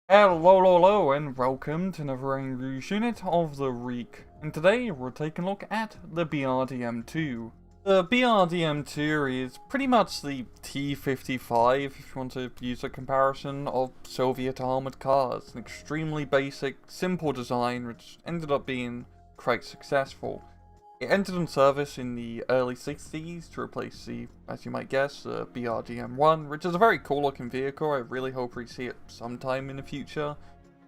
Hello, and welcome to another English unit of the week. And today we're taking a look at the BRDM-2. The BRDM-2 is pretty much the T-55, if you want to use a comparison, of Soviet armoured cars. An extremely basic, simple design which ended up being quite successful. It entered in service in the early 60s to replace the, as you might guess, the BRDM-1, which is a very cool looking vehicle. I really hope we see it sometime in the future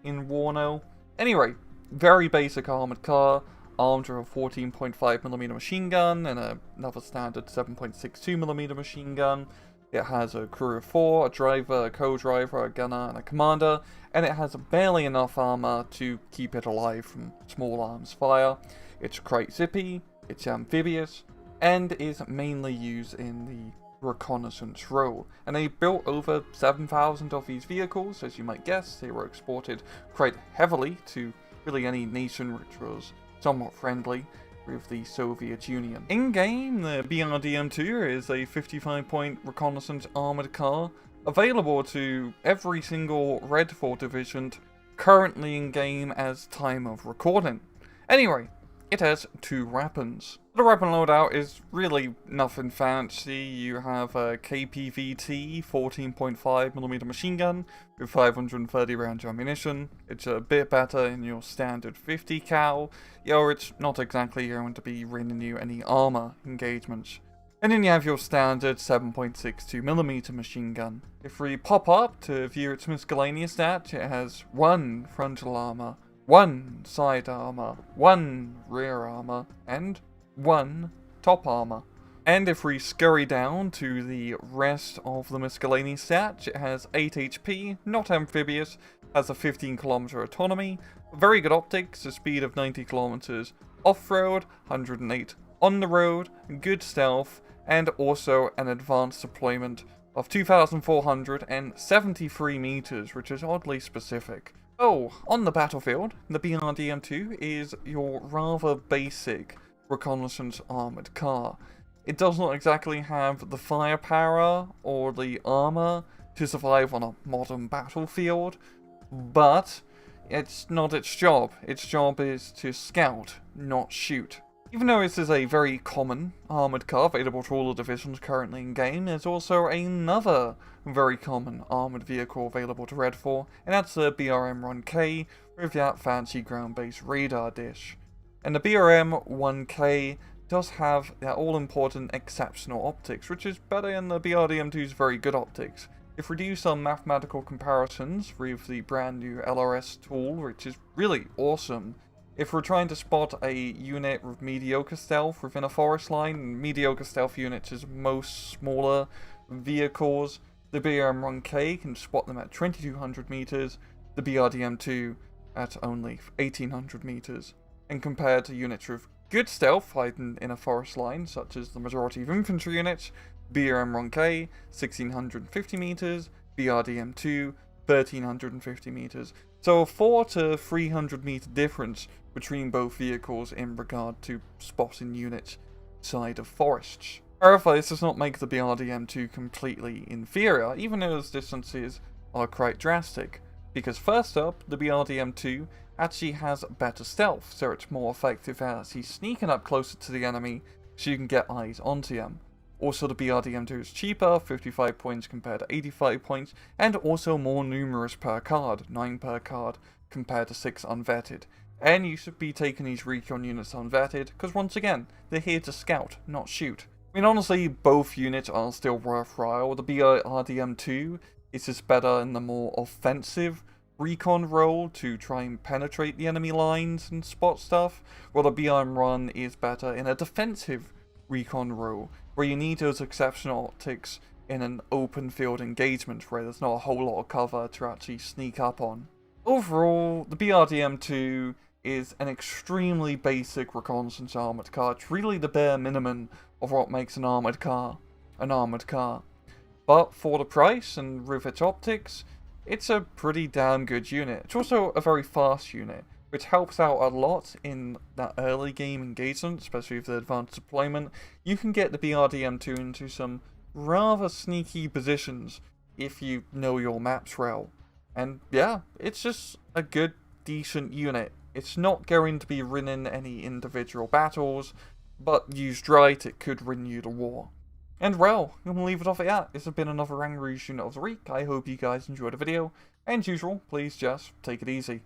in Warno. Anyway, very basic armoured car, armed with a 14.5mm machine gun and another standard 7.62mm machine gun. It has a crew of 4, a driver, a co-driver, a gunner, and a commander, and it has barely enough armour to keep it alive from small arms fire. It's quite zippy, it's amphibious, and is mainly used in the reconnaissance role. And they built over 7,000 of these vehicles. As you might guess, they were exported quite heavily to really any nation which was somewhat friendly with the Soviet Union. In-game, the BRDM-2 is a 55-point reconnaissance armoured car, available to every single Red 4 division currently in-game as time of recording. Anyway, it has 2 weapons. The weapon loadout is really nothing fancy. You have a KPVT 14.5mm machine gun with 530 rounds of ammunition. It's a bit better in your standard 50 cal. It's not exactly going to be bringing you any armor engagements. And then you have your standard 7.62mm machine gun. If we pop up to view its miscellaneous stats, it has 1 frontal armor, 1 side armor, 1 rear armor, and 1 top armor. And if we scurry down to the rest of the miscellaneous stats, it has 8 HP, not amphibious, has a 15km autonomy, very good optics, a speed of 90 kilometers off-road, 108 on the road, good stealth, and also an advanced deployment of 2,473 meters, which is oddly specific. Oh, on the battlefield, the BRDM-2 is your rather basic reconnaissance armoured car. It does not exactly have the firepower or the armour to survive on a modern battlefield, but it's not its job. Its job is to scout, not shoot. Even though this is a very common armoured car available to all the divisions currently in game, there's also another very common armoured vehicle available to Red 4, and that's the BRDM-1K with that fancy ground-based radar dish. And the BRDM-1K does have that all-important exceptional optics, which is better than the BRDM-2's very good optics. If we do some mathematical comparisons with the brand new LRS tool, which is really awesome, if we're trying to spot a unit with mediocre stealth within a forest line, mediocre stealth units is most smaller vehicles, the BRDM-1K can spot them at 2200 meters, the BRDM-2 at only 1800 meters. And compared to units with good stealth hiding in a forest line, such as the majority of infantry units, BRDM-1K 1650 meters, BRDM-2 1350 meters. So a 400 to 300 meter difference between both vehicles in regard to spotting units side of forests. However, this does not make the BRDM-2 completely inferior, even though those distances are quite drastic. Because first up, the BRDM-2 actually has better stealth, so it's more effective at actually sneaking up closer to the enemy so you can get eyes onto them. Also, the BRDM-2 is cheaper, 55 points compared to 85 points, and also more numerous per card, 9 per card, compared to 6 unvetted. And you should be taking these recon units unvetted, because once again, they're here to scout, not shoot. I mean, honestly, both units are still worthwhile. The BRDM-2 is just better in the more offensive recon role to try and penetrate the enemy lines and spot stuff, while the BRDM-1 is better in a defensive recon role, where you need those exceptional optics in an open field engagement where there's not a whole lot of cover to actually sneak up on. Overall, the BRDM-2 is an extremely basic reconnaissance armoured car. It's really the bare minimum of what makes an armoured car an armoured car. But for the price and with its optics, it's a pretty damn good unit. It's also a very fast unit, which helps out a lot in that early game engagement, especially with the advanced deployment. You can get the BRDM-2 into some rather sneaky positions if you know your maps well. And yeah, it's just a good, decent unit. It's not going to be winning any individual battles, but used right, it could win you the war. And well, I'm going to leave it off at that. This has been another Rouge unit of the week. I hope you guys enjoyed the video. And as usual, please just take it easy.